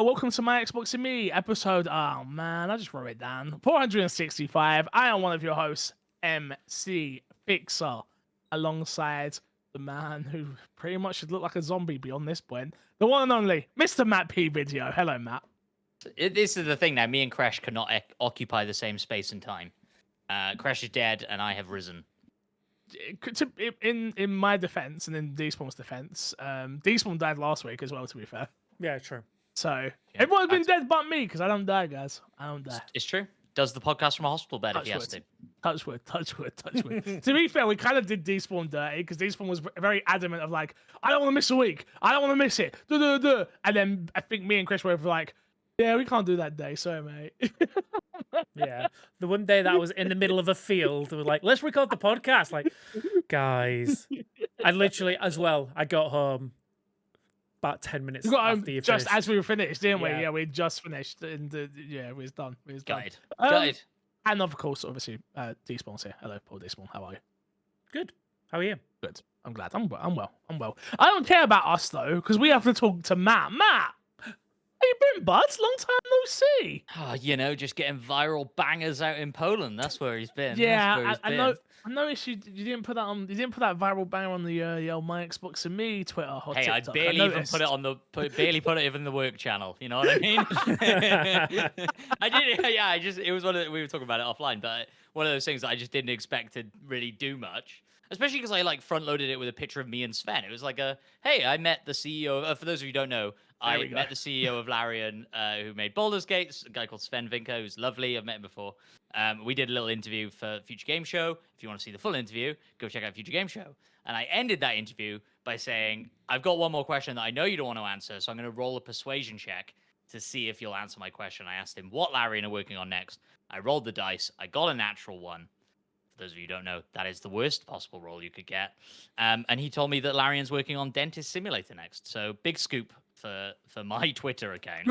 welcome to My Xbox and Me episode. Oh man, I just wrote it down. 465. I am one of your hosts, MC Fixer, alongside the man who pretty much should look like a zombie beyond this point, the one and only Mr. Matt P. Video. Hello, Matt. This is the thing now. Me and Crash cannot occupy the same space and time. Crash is dead, and I have risen. In my defense, and in Despawn's defense, Despawn died last week as well. To be fair. Yeah, true. So everyone's been dead but me because I don't die, guys. I don't die. It's true. Does the podcast from a hospital bed if he has to. Touch wood. To be fair, we kind of did Despawn dirty because Despawn was very adamant of like, I don't want to miss a week. I don't want to miss it. And then I think me and Chris were like, yeah, we can't do that day. Sorry, mate. Yeah. The one day that I was in the middle of a field, we were like, let's record the podcast. Like, guys. I literally, as well, I got home about 10 minutes after you just finished. as we were finished, didn't we? Yeah. Yeah, we just finished. And it was done. It was done. Guide. And of course, obviously, Despawn's here. Hello, Paul Despawn. How are you? Good. How are you? Good. I'm glad. I'm well. I don't care about us, though, because we have to talk to Matt. Matt! How you been, buds? Long time no see. Oh, just getting viral bangers out in Poland. That's where he's been. Yeah, I know. I noticed you didn't put that on. You didn't put that viral banger on the old My Xbox and Me Twitter. Or Hey, TikTok. I barely even put it on the even the work channel. You know what I mean? I did. Yeah, it was we were talking about it offline, but one of those things that I just didn't expect to really do much. Especially because I front loaded it with a picture of me and Sven. It was like hey, I met the CEO. For those of you who don't know, I met the CEO of Larian, who made Baldur's Gate, a guy called Sven Vinka, who's lovely. I've met him before. We did a little interview for Future Game Show. If you want to see the full interview, go check out Future Game Show. And I ended that interview by saying, I've got one more question that I know you don't want to answer, so I'm going to roll a persuasion check to see if you'll answer my question. I asked him what Larian are working on next. I rolled the dice. I got a natural one. For those of you who don't know, that is the worst possible roll you could get. And he told me that Larian's working on Dentist Simulator next. So big scoop for my Twitter account,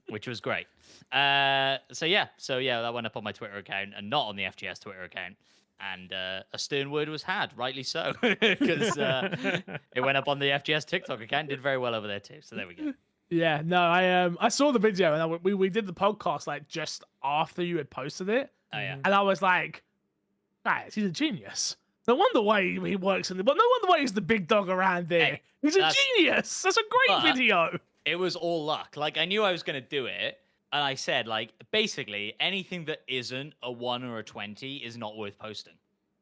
which was great. So yeah, that went up on my Twitter account and not on the FGS Twitter account. And a stern word was had, rightly so, because it went up on the FGS TikTok account, did very well over there too. So there we go. Yeah, no, I saw the video and we did the podcast just after you had posted it. Oh yeah, and I was like, guys, he's a genius. No wonder why he works in but no wonder why he's the big dog around there. Hey, he's a genius. That's a great video. It was all luck. I knew I was going to do it. And I said, basically, anything that isn't a 1 or a 20 is not worth posting.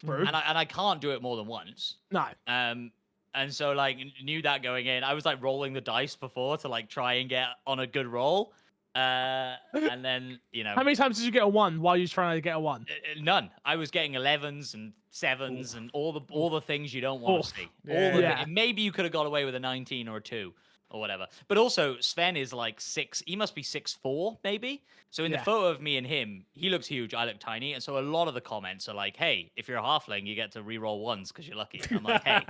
True. And I can't do it more than once. No. And so, knew that going in. I was, rolling the dice before to, try and get on a good roll. And then, How many times did you get a 1 while you were trying to get a 1? None. I was getting 11s and 7s and all the things you don't want to see. Yeah. Maybe you could have got away with a 19 or a 2. Or whatever. But also, Sven is 6. He must be 6'4", maybe. So in the photo of me and him, he looks huge. I look tiny. And so a lot of the comments are like, "Hey, if you're a halfling, you get to re-roll 1s because you're lucky." I'm like, "Hey,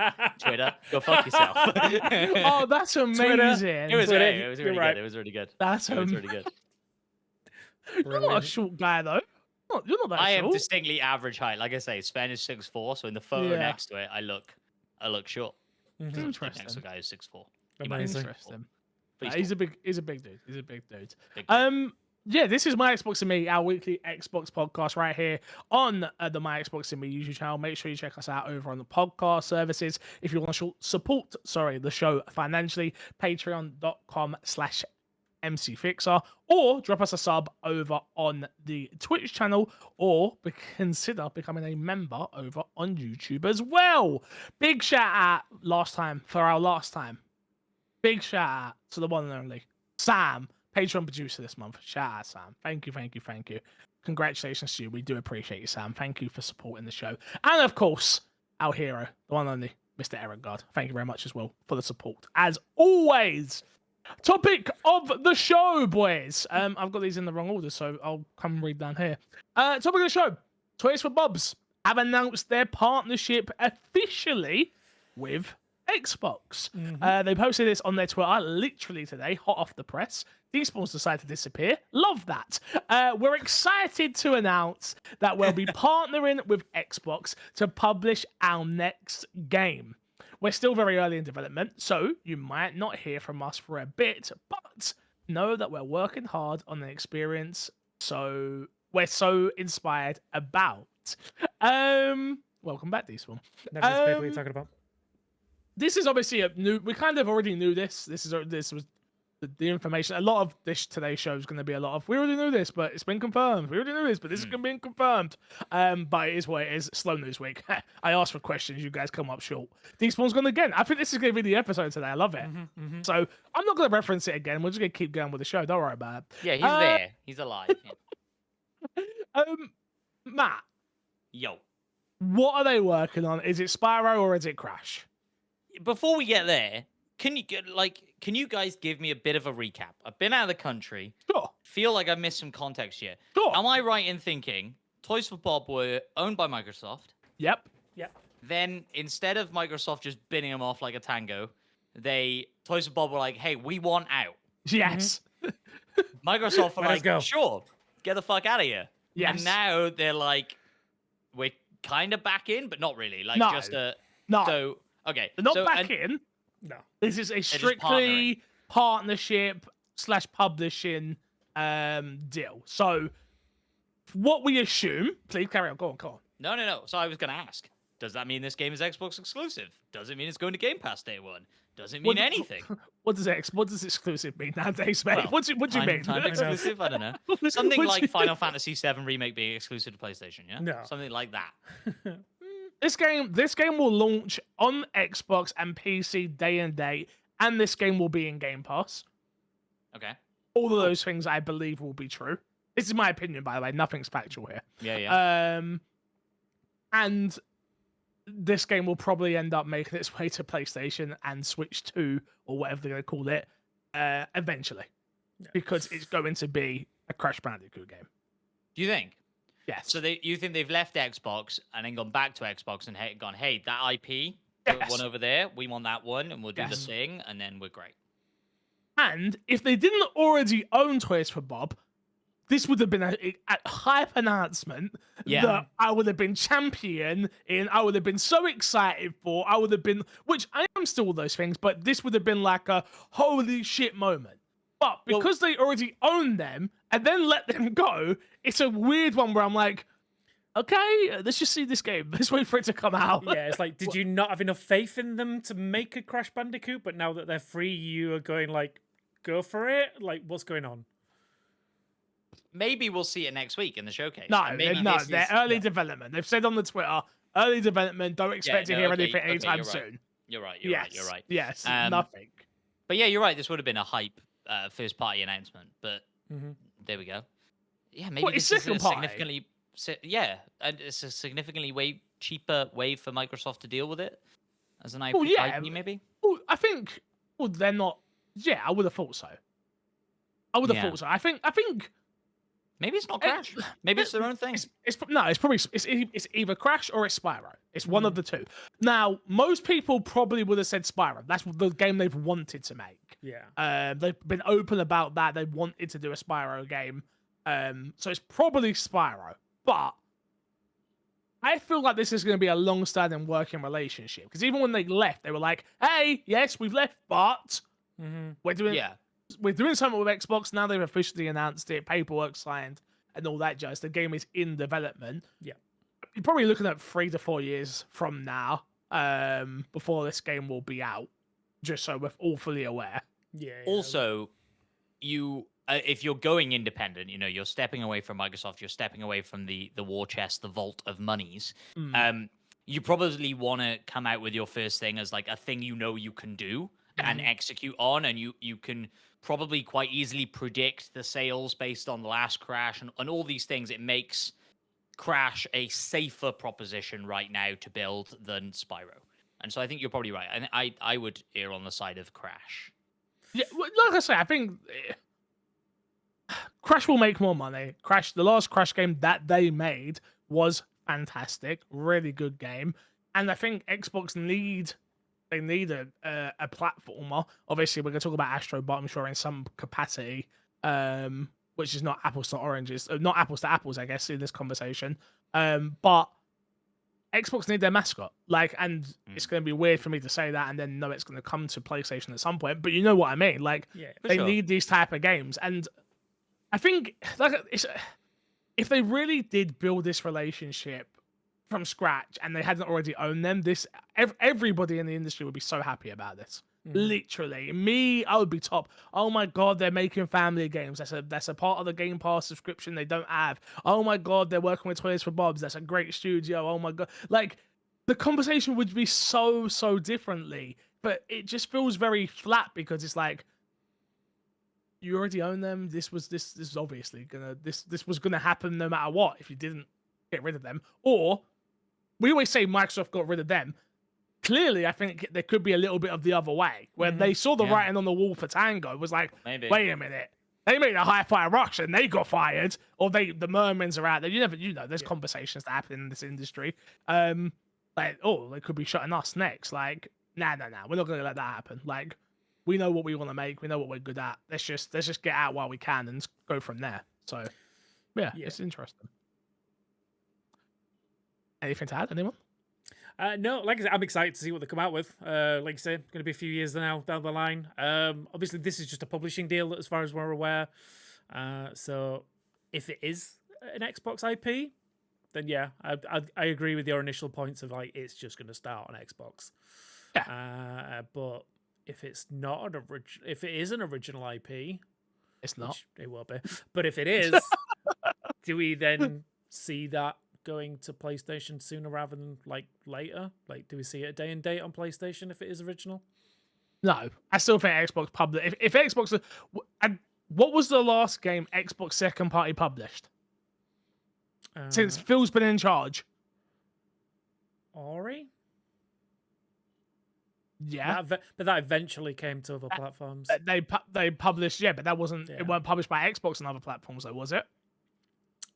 Twitter, go fuck yourself." Oh, that's amazing. It was really right. good. It was really good. That's really good. You're not a short guy though. You're not that short. I am distinctly average height. Like I say, Sven is 6'4", so in the photo next to it, I look short. Mm-hmm. Interesting. Next to a guy who's 6'4". Interesting. He's a big dude. He's a big dude. Big dude. Yeah, this is My Xbox and Me, our weekly Xbox podcast right here on the My Xbox and Me YouTube channel. Make sure you check us out over on the podcast services. If you want to support the show financially, patreon.com/MCFixer, or drop us a sub over on the Twitch channel, or consider becoming a member over on YouTube as well. Big shout out for our last time. Big shout out to the one and only Sam, Patreon producer this month. Shout out, Sam. Thank you. Congratulations to you. We do appreciate you, Sam. Thank you for supporting the show. And of course, our hero, the one and only Mr. Eric God. Thank you very much as well for the support. As always, topic of the show, boys. I've got these in the wrong order, so I'll come read down here. Topic of the show: Toys for Bobs have announced their partnership officially with Xbox. They posted this on their Twitter literally today, hot off the press. Despawns decided to disappear. Love that. We're excited to announce that we'll be partnering with Xbox to publish our next game. We're still very early in development, so you might not hear from us for a bit, but but know that we're working hard on the experience, so we're so inspired about. Welcome back, Diesel. Never anticipated what you're talking about. This is obviously a new. We kind of already knew this. This was the information. A lot of today's show is going to be a lot of. We already knew this, but it's been confirmed. We already knew this, but this is going to be confirmed. But it is what it is. Slow news week. I asked for questions. You guys come up short. Despawn's gone again. I think this is going to be the episode today. I love it. So I'm not going to reference it again. We're just going to keep going with the show. Don't worry about it. Yeah, he's there. He's alive. Yeah. Matt, Yo. what are they working on? Is it Spyro or is it Crash? Before we get there, can you guys give me a bit of a recap? I've been out of the country. Sure. Feel like I missed some context here. Sure. Am I right in thinking Toys for Bob were owned by Microsoft? Yep. Then instead of Microsoft just binning them off like a tango, Toys for Bob were like, "Hey, we want out." Yes. Microsoft were Let us like, go. "Sure, get the fuck out of here." Yes. And now they're like, "We're kind of back in, but not really." Like No. just a No. so okay. They're not so, back and- in. No. This is a just strictly partnership / publishing deal. So what we assume, please carry on. Go on. No. So I was gonna ask, does that mean this game is Xbox exclusive? Does it mean it's going to Game Pass day one? Does it mean anything? What does exclusive mean nowadays, mate? Well, what do you mean? Time exclusive? I don't know. Something like Final Fantasy VII Remake being exclusive to PlayStation, yeah? No. Something like that. This game will launch on Xbox and PC day and date, and this game will be in Game Pass. Okay. All of those things I believe will be true. This is my opinion, by the way. Nothing's factual here. Yeah. And this game will probably end up making its way to PlayStation and Switch 2 or whatever they're going to call it eventually, because it's going to be a Crash Bandicoot game. Do you think? Yes. So you think they've left Xbox and then gone back to Xbox and gone, hey, that IP, Yes. one over there, we want that one, and we'll do Yes. the thing, and then we're great. And if they didn't already own Toys for Bob, this would have been a hype announcement that I would have been champion in. I would have been so excited for. I would have been, which I am still all those things, but this would have been like a holy shit moment. But because they already own them and then let them go, it's a weird one where I'm like, okay, let's just see this game. Let's wait for it to come out. Yeah, it's like, did you not have enough faith in them to make a Crash Bandicoot? But now that they're free, you are going like, go for it? Like, what's going on? Maybe we'll see it next week in the showcase. No, and maybe they're early development. They've said on the Twitter, early development. Don't expect to hear anything anytime you're right. soon. You're right. You're right. Yes, Um, nothing. But yeah, you're right. This would have been a hype first party announcement. But there we go. Yeah, maybe It's this is a second party. significantly. And it's a significantly way cheaper way for Microsoft to deal with it as an IP, Well, yeah. IP maybe. Well, I think. Well, they're not. Yeah, I would have thought so. I would have thought so. I think. Maybe it's not Crash. Maybe it's their own thing. It's probably it's either Crash or it's Spyro. It's one of the two. Now, most people probably would have said Spyro. That's the game they've wanted to make. Yeah. They've been open about that. They wanted to do a Spyro game. So it's probably Spyro. But I feel like this is going to be a long-standing working relationship, because even when they left, they were like, "Hey, yes, we've left, but we're doing something with Xbox now. They've officially announced it, paperwork signed, and all that jazz. The game is in development. Yeah, you're probably looking at 3 to 4 years from now before this game will be out. Just so we're all fully aware. Yeah. Also, if you're going independent, you're stepping away from Microsoft, you're stepping away from the war chest, the vault of monies. You probably want to come out with your first thing as like a thing you can do and execute on, and you can probably quite easily predict the sales based on the last Crash and all these things. It makes Crash a safer proposition right now to build than Spyro. And so I think you're probably right. And I would err on the side of Crash. Yeah, like I say, I think Crash will make more money. The last Crash game that they made was fantastic, really good game, and I think Xbox need a platformer. Obviously, we're going to talk about Astro Bot, I'm sure, in some capacity, which is not apples to oranges, not apples to apples, I guess, in this conversation. But Xbox need their mascot. Like, and it's Mm. going to be weird for me to say that and then know it's going to come to PlayStation at some point. But you know what I mean? Like, Yeah. For they sure. need these type of games, and I think like if they really did build this relationship from scratch and they hadn't already owned them, everybody in the industry would be so happy about this. Literally, me, I would be top. Oh my god, they're making family games. That's a part of the Game Pass subscription they don't have. Oh my god, they're working with Toys for Bobs. That's a great studio. Oh my god, like the conversation would be so differently. But it just feels very flat because it's like you already own them. This is obviously this was gonna happen no matter what if you didn't get rid of them. Or we always say Microsoft got rid of them. Clearly, I think there could be a little bit of the other way, where they saw the Yeah. writing on the wall for Tango. Was like, Maybe. wait a minute, they made a Hi-Fi Rush and they got fired, or the Mermans are out there. You know, there's conversations that happen in this industry. Like, oh, they could be shutting us next. Like, nah, we're not gonna let that happen. Like, we know what we want to make, we know what we're good at. Let's just get out while we can and go from there. So, yeah. It's interesting. Anything to add, anyone? No, like I said, I'm excited to see what they come out with. Like I said, going to be a few years now down the line. Obviously, this is just a publishing deal as far as we're aware. So if it is an Xbox IP, then yeah, I agree with your initial points of like it's just going to start on Xbox. Yeah. But if it's not if it is an original IP, It's not. which it will be. But if it is, do we then see that going to PlayStation sooner rather than like later? Like, do we see it a day and date on PlayStation if it is original? No, I still think Xbox published. If Xbox, what was the last game Xbox second party published since Phil's been in charge? Ori? Yeah, but that eventually came to other platforms. they published. Yeah, but that wasn't. Yeah. It weren't published by Xbox and other platforms, though, was it?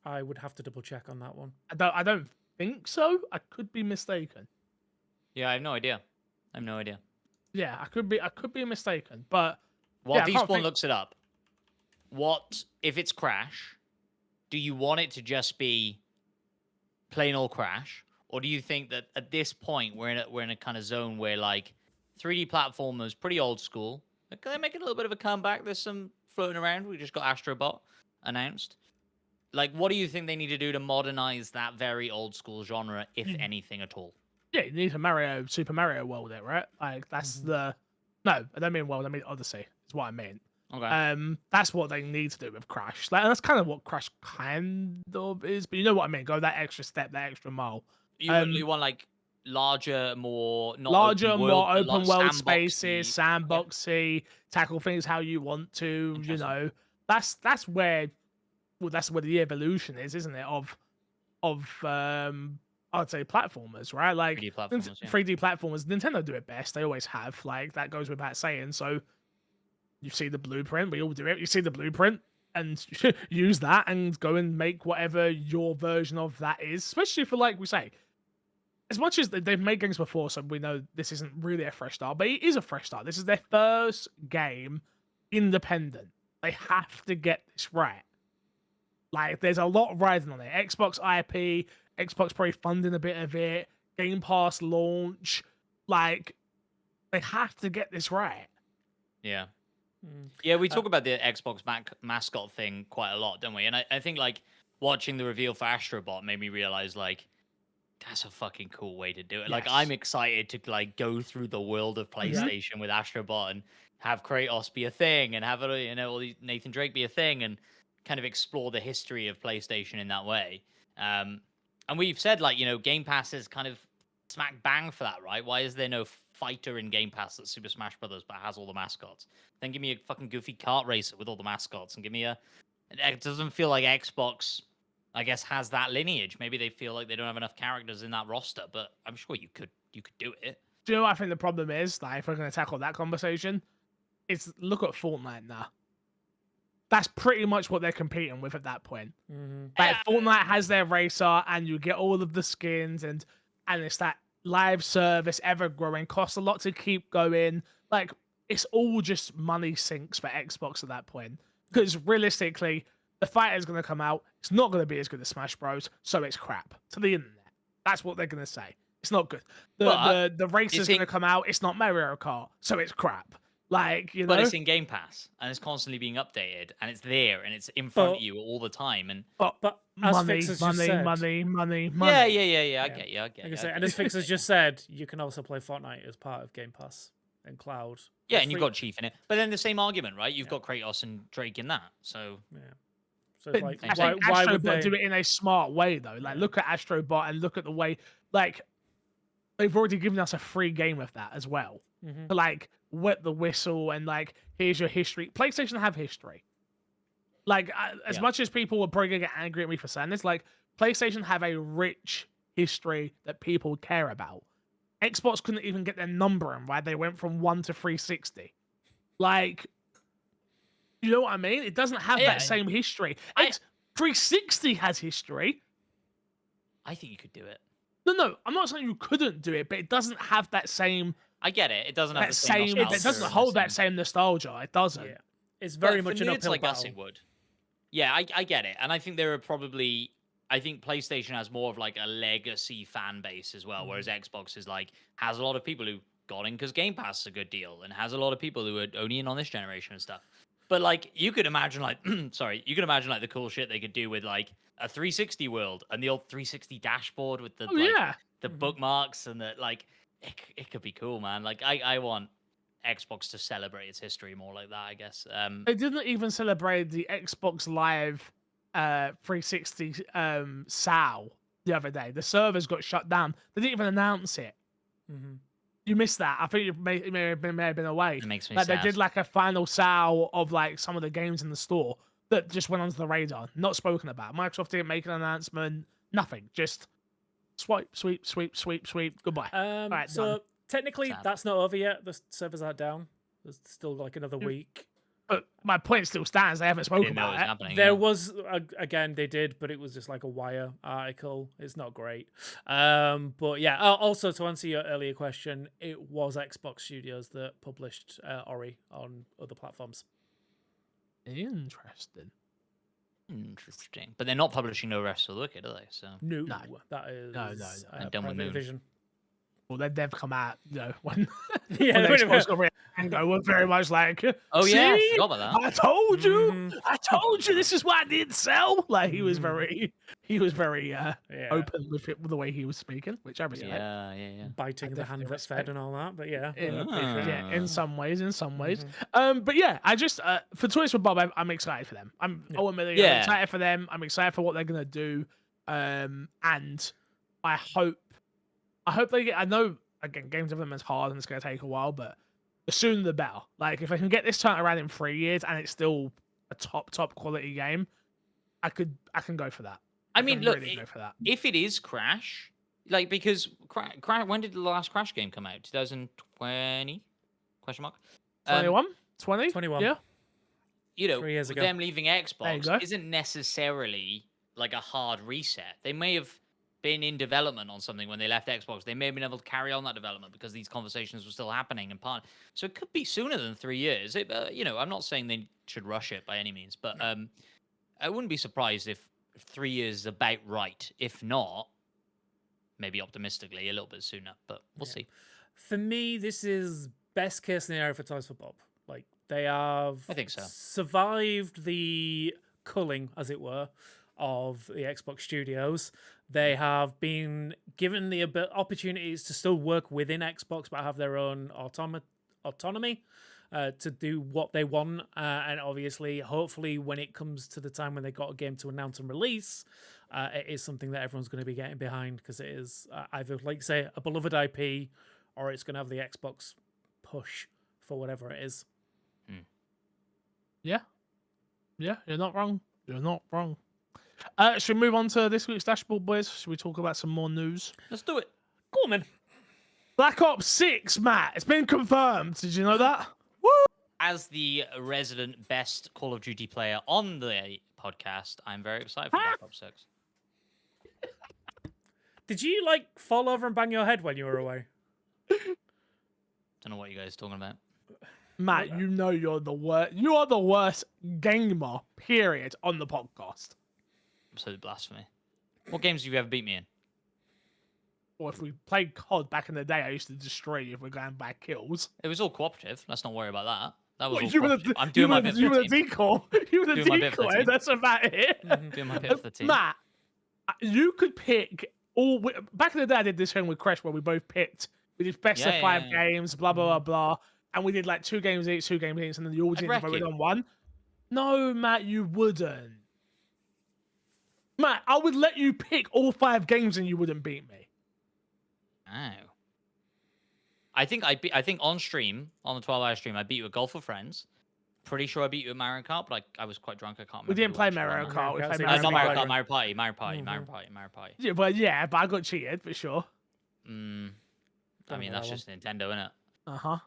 I would have to double check on that one. I don't think so. I could be mistaken. Yeah, I have no idea. Yeah, I could be mistaken. But While yeah, I can't Despawn think- looks it up, what if it's Crash? Do you want it to just be plain old Crash, or do you think that at this point we're in a kind of zone where like 3D platformers, pretty old school, they're making a little bit of a comeback? There's some floating around. We just got Astrobot announced. Like, what do you think they need to do to modernize that very old school genre, if anything at all? Yeah, you need a Super Mario World, it right? Like that's the. No, I don't mean World. I mean Odyssey. Is what I mean. Okay. That's what they need to do with Crash. Like, that's kind of what Crash kind of is, but you know what I mean. Go that extra step, that extra mile. You want like larger, more not Larger, open world, more but open world spaces, sandboxy. sandboxy, tackle things how you want to. You know, that's where. Well, that's where the evolution is, isn't it? Of I'd say platformers, right? Like 3D platformers, yeah. 3D platformers. Nintendo do it best. They always have. Like that goes without saying. So you see the blueprint. We all do it. You see the blueprint and use that and go and make whatever your version of that is. Especially for, like we say, as much as they've made games before, so we know this isn't really a fresh start, but it is a fresh start. This is their first game independent. They have to get this right. Like, there's a lot riding on it. Xbox IP, Xbox probably funding a bit of it, Game Pass launch. Like, they have to get this right. Yeah. Yeah, we talk about the Xbox mascot thing quite a lot, don't we? And I think, like, watching the reveal for Astrobot made me realize, like, that's a fucking cool way to do it. Like, Yes. I'm excited to, like, go through the world of PlayStation with Astrobot and have Kratos be a thing and have, you know, all these Nathan Drake be a thing and kind of explore the history of PlayStation in that way. And we've said, like, you know, Game Pass is kind of smack bang for that, right? Why is there no fighter in Game Pass that's Super Smash Brothers but has all the mascots? Then give me a fucking goofy kart racer with all the mascots and give me a... It doesn't feel like Xbox, I guess, has that lineage. Maybe they feel like they don't have enough characters in that roster, but I'm sure you could do it. Do you know what I think the problem is? Like, if we're going to tackle that conversation, it's look at Fortnite now. That's pretty much what they're competing with at that point. Like, Fortnite has their racer, and you get all of the skins, and it's that live service ever growing, costs a lot to keep going. Like, it's all just money sinks for Xbox at that point. Because realistically, the fighter's going to come out. It's not going to be as good as Smash Bros. So it's crap to the internet. That's what they're gonna say. It's not good. But The race is it's gonna in- come out. It's not Mario Kart, so it's crap. Like, you But know. it's in Game Pass and it's constantly being updated and it's there and it's in front But- of you all the time. And But as money, Fix has just money, said, money. yeah. I Yeah. get you. I get like I you. say, I and get as Fix has just said, you can also play Fortnite as part of Game Pass and Cloud. Yeah, Or and you've free- got Chief in it. But then the same argument, right? You've Yeah. got Kratos and Drake in that. So Yeah. So But it's like, I think why would Astrobot they? do it in a smart way though? Like, Yeah. look at Astrobot and look at the way, like, they've already given us a free game of that as well. Mhm. To, like, wet the whistle and like, here's your history. PlayStation have history. Like, as Yeah. much as people are probably gonna get angry at me for saying this, like, PlayStation have a rich history that people care about. Xbox couldn't even get their numbering right. They went from 1 to 360. Like, you know what I mean? It doesn't have Yeah. that same history. I- 360 has history. I think you could do it. No, I'm not saying you couldn't do it, but it doesn't have that same I get it. It doesn't have that the same. same. It nostalgia doesn't and the hold that same- same nostalgia. It doesn't. Yeah. It's very But much for an nerds uphill like battle. us, it would. Yeah, I get it, and I think there are probably. I think PlayStation has more of like a legacy fan base as well, whereas Xbox is like has a lot of people who got in because Game Pass is a good deal, and has a lot of people who are only in on this generation and stuff. But like you could imagine, like you could imagine like the cool shit they could do with like a 360 world and the old 360 dashboard with the Oh yeah. the bookmarks and the like. It could be cool, man. Like I want Xbox to celebrate its history more like that, I guess. They didn't even celebrate the Xbox Live 360 SAO the other day. The servers got shut down. They didn't even announce it. Mhm. You missed that. I think it may have been away. It makes me Like, sad. they did like a final SAO of like some of the games in the store that just went onto the radar, not spoken about. Microsoft didn't make an announcement. Nothing. Just swipe, sweep, sweep, sweep, sweep. Goodbye. Alright, So done. technically, Sad. that's not over yet. The servers are down. There's still like another Yeah. week. But my point still stands. They haven't spoken Didn't know it about was it. happening. There yeah. was again, they did, but it was just like a wire article. It's not great. But yeah. Also, to answer your earlier question, it was Xbox Studios that published Ori on other platforms. Interesting. Interesting. But they're not publishing No Rest for the Wicked, are they? So No, No. that is No. I'm done with Private Moon. Division. Well, they've come out, you know, when, Yeah, when wait a Xbox minute. got rid of Tango, were very much like, Oh yeah, I "See? forgot about that. I told you, Mhm. I told you, this is why I didn't sell." Like, he was Mhm. very Yeah. open with it, with the way he was speaking, which I respect. Yeah. Biting the hand definitely that's fed respect- and all that, but yeah. Yeah, in some ways, Mhm. But yeah, I just for Toys for Bob, I'm excited for them. I'm I'm Yeah. excited for them. I'm excited for what they're gonna do, and I hope they get. I know again, games development's hard and it's gonna take a while, but the sooner the better. Like, if I can get this turned around in 3 years and it's still a top quality game, I can go for that. I mean, can look, really go for that. if it is Crash, like because when did the last Crash game come out? 2020? Question mark. 21, 20, 21. Yeah, You know, 3 years ago. them leaving you Xbox go. isn't necessarily like a hard reset. They may have been in development on something when they left Xbox. They may have been able to carry on that development because these conversations were still happening and part. So it could be sooner than 3 years. You know, I'm not saying they should rush it by any means, but I wouldn't be surprised if 3 years is about right. If not, maybe optimistically a little bit sooner, but we'll see. For me, this is best case scenario for Toys for Bob. Like, they have I think so. survived the culling, as it were, of the Xbox Studios. They have been given the opportunities to still work within Xbox, but have their own autonomy to do what they want. And obviously, hopefully, when it comes to the time when they got a game to announce and release, it is something that everyone's going to be getting behind because it is either, like say, a beloved IP, or it's going to have the Xbox push for whatever it is. Yeah, you're not wrong. You're not wrong. Should we move on to this week's dashboard, boys? Should we talk about some more news? Let's do it. Go on, man. Black Ops 6, Matt. It's been confirmed. Did you know that? As the resident best Call of Duty player on the podcast, I'm very excited for Black Ops 6. Did you like fall over and bang your head when you were away? Don't know what you guys are talking about. Matt, you know you're the worst. You are the worst gamer, period, on the podcast. Absolute blasphemy. What games have you ever beat me in? or if we played COD back in the day, I used to destroy you if we're going by kills. It was all cooperative. Let's not worry about that. That was all You were cooperative. the I'm doing my bit you for were the the team. decoy. You were the Doing my bit for the decoy. team. That's about it. Doing my bit for the team. Matt, you could pick back in the day. I did this thing with Crash where we both picked. We did best of 5 games, blah blah blah blah, and we did like 2 games each, and then the audience wreck voted you. on one. No, Matt, you wouldn't. Matt, I would let you pick all 5 games and you wouldn't beat me. Oh. I think on stream, on the 12-hour stream, I beat you at Golf with Friends. Pretty sure I beat you at Mario Kart, but I was quite drunk. I can't remember. We didn't who play actually won Mario that. Kart. We played Not Mario Kart, Party. Mario Party. Yeah, but I got cheated for sure. I mean, Don't know that's that just Nintendo, isn't it? Uh-huh.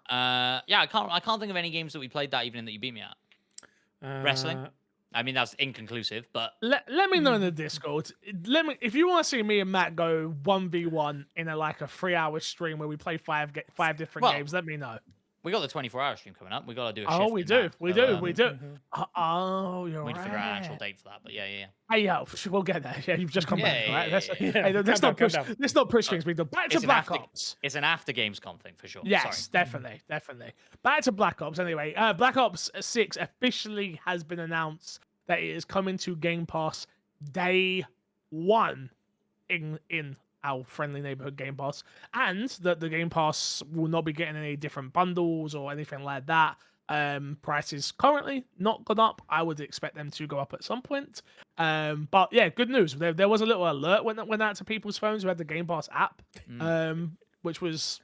Yeah, I can't think of any games that we played that evening that you beat me at. Wrestling? I mean, that's inconclusive, but Let me know in the Discord. If you want to see me and Matt go 1v1 in a 3-hour stream where we play 5 different games, let me know. we got the 24-hour stream coming up. We got to do a Oh, shift we in do. that. We So, do. Oh, you're we need right. to figure out an actual date for that, but yeah. Hey, yo, we'll get there. Yeah, you've just come back, right? Let's calm not push things. We do back to Black Ops. It's an after Gamescom thing for sure. Yes, Sorry. definitely. Back to Black Ops. Anyway, Black Ops 6 officially has been announced that it is coming to Game Pass day 1 in our friendly neighborhood Game Pass, and that the Game Pass will not be getting any different bundles or anything like that. Prices currently not gone up. I would expect them to go up at some point. But yeah, good news. There was a little alert went out to people's phones who had the Game Pass app, which was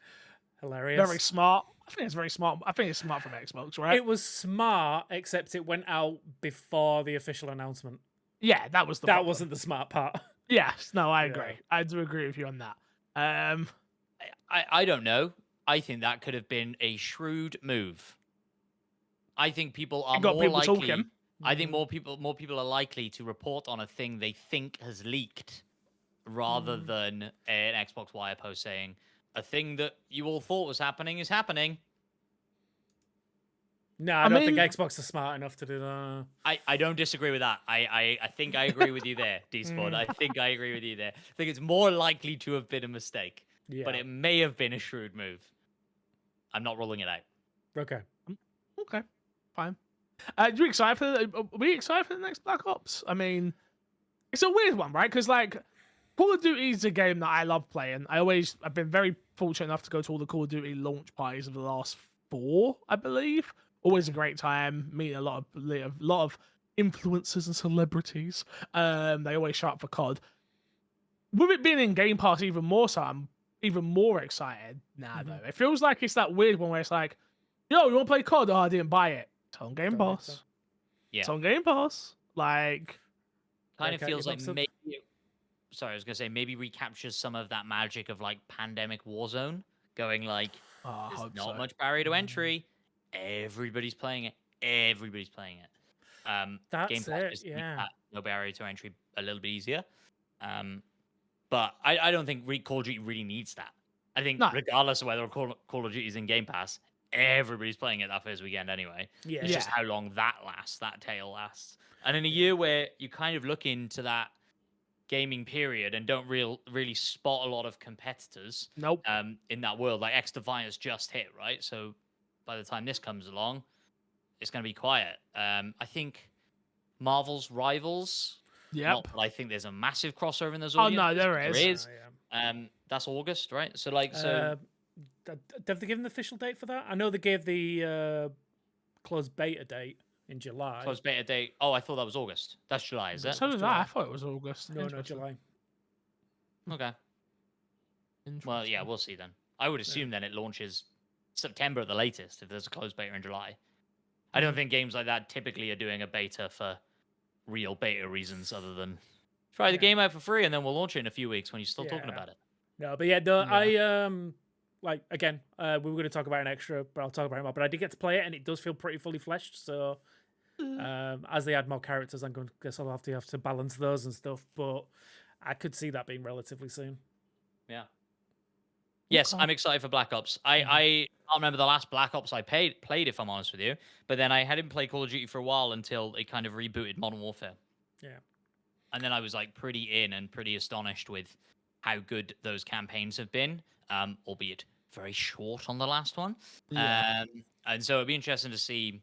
hilarious. very smart. I think it's very smart. I think it's smart from Xbox, right? It was smart, except it went out before the official announcement. Yeah, that was That wasn't the smart part. Yes, no, I agree. I do agree with you on that. I don't know. I think that could have been a shrewd move. I think people are more likely. Talking. I think more people are likely to report on a thing they think has leaked, rather than an Xbox Wire post saying a thing that you all thought was happening is happening. No, I don't think Xbox is smart enough to do that. I don't disagree with that. I think I agree with you there, D-Sport. I think I agree with you there. I think it's more likely to have been a mistake, but it may have been a shrewd move. I'm not ruling it out. Okay. Okay, fine. Are we excited for the next Black Ops? I mean, it's a weird one, right? Because Call of Duty is a game that I love playing. I've been very fortunate enough to go to all the Call of Duty launch parties of the last 4, I believe. Always a great time, meeting a lot of influencers and celebrities. They always show up for COD. With it being in Game Pass even more so, I'm even more excited now, though. It feels like it's that weird one where it's like, yo, you want to play COD? Oh, I didn't buy it. It's on Game Pass. So. Yeah. It's on Game Pass. Kind of Okay, feels you like love maybe. Sorry, I was gonna say maybe recaptures some of that magic of pandemic Warzone, going there's not much barrier to entry. Everybody's playing it. That's Game Pass it, just makes yeah. that no barrier to entry a little bit easier. But I don't think Call of Duty really needs that. I think regardless of whether Call of Duty is in Game Pass, everybody's playing it that first weekend anyway. Yeah. It's just how long that tail lasts. And in a year where you kind of look into that gaming period and don't really spot a lot of competitors in that world, like X Defiance just hit, right? So by the time this comes along, it's going to be quiet. I think Marvel's Rivals. Yep. I think there's a massive crossover in those Oh audiences. no, there is. There is. That's August, right? So have they given the official date for that? I know they gave the closed beta date in July. Closed beta date. Oh, I thought that was August. That's July, is it? So did I. I thought it was August. No, July. Okay. Well, yeah, we'll see then. I would assume then it launches September at the latest if there's a closed beta in July. I don't think games like that typically are doing a beta for real beta reasons other than try the game out for free and then we'll launch it in a few weeks when you're still talking about it. No, but I again, we were going to talk about an extra, but I'll talk about it more. But I did get to play it, and it does feel pretty fully fleshed. So, as they add more characters, I guess I'll have to balance those and stuff. But I could see that being relatively soon. Yeah. Yes, I'm excited for Black Ops. I can't remember the last Black Ops I played, if I'm honest with you. But then I hadn't played Call of Duty for a while until it kind of rebooted Modern Warfare. Yeah. And then I was pretty in and pretty astonished with how good those campaigns have been, albeit very short on the last one. Yeah. And so it'd be interesting to see,